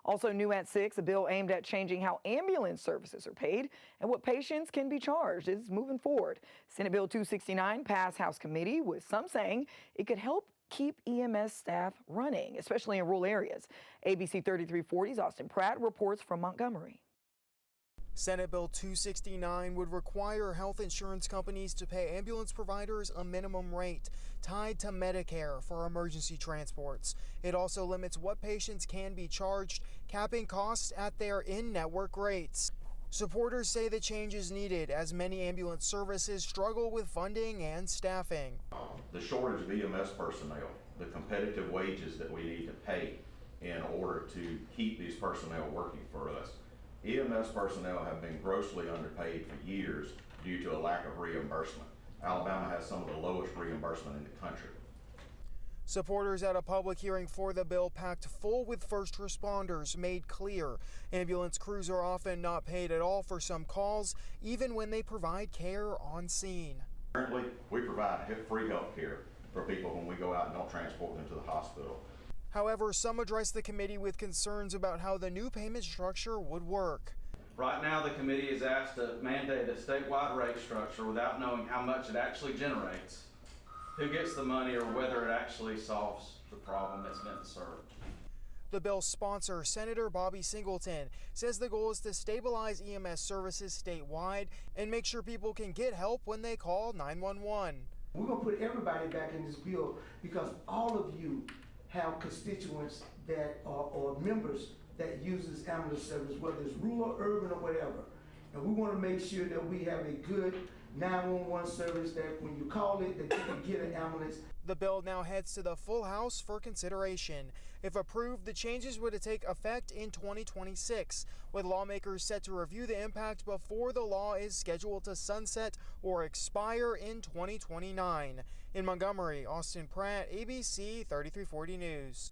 Also new at 6, a bill aimed at changing how ambulance services are paid and what patients can be charged is moving forward. Senate Bill 269 passed House committee, with some saying it could help keep EMS staff running, especially in rural areas. ABC 3340's Austin Pratt reports from Montgomery. Senate Bill 269 would require health insurance companies to pay ambulance providers a minimum rate tied to Medicare for emergency transports. It also limits what patients can be charged, capping costs at their in-network rates. Supporters say the change is needed as many ambulance services struggle with funding and staffing. The shortage of EMS personnel, the competitive wages that we need to pay in order to keep these personnel working for us. EMS personnel have been grossly underpaid for years due to a lack of reimbursement. Alabama has some of the lowest reimbursement in the country. Supporters at a public hearing for the bill packed full with first responders made clear ambulance crews are often not paid at all for some calls, even when they provide care on scene. Currently, we provide free health care for people when we go out and don't transport them to the hospital. However, some addressed the committee with concerns about how the new payment structure would work. Right now, the committee is asked to mandate a statewide rate structure without knowing how much it actually generates, who gets the money, or whether it actually solves the problem that's been served. The bill's sponsor, Senator Bobby Singleton, says the goal is to stabilize EMS services statewide and make sure people can get help when they call 911. We're going to put everybody back in this bill because all of you have constituents that are, or members that uses ambulance service, whether it's rural, urban, or whatever. And we want to make sure that we have a good 911 service that when you call it, that you can get an ambulance. The bill now heads to the full House for consideration. If approved, the changes would take effect in 2026, with lawmakers set to review the impact before the law is scheduled to sunset or expire in 2029. In Montgomery, Austin Pratt, ABC 3340 News.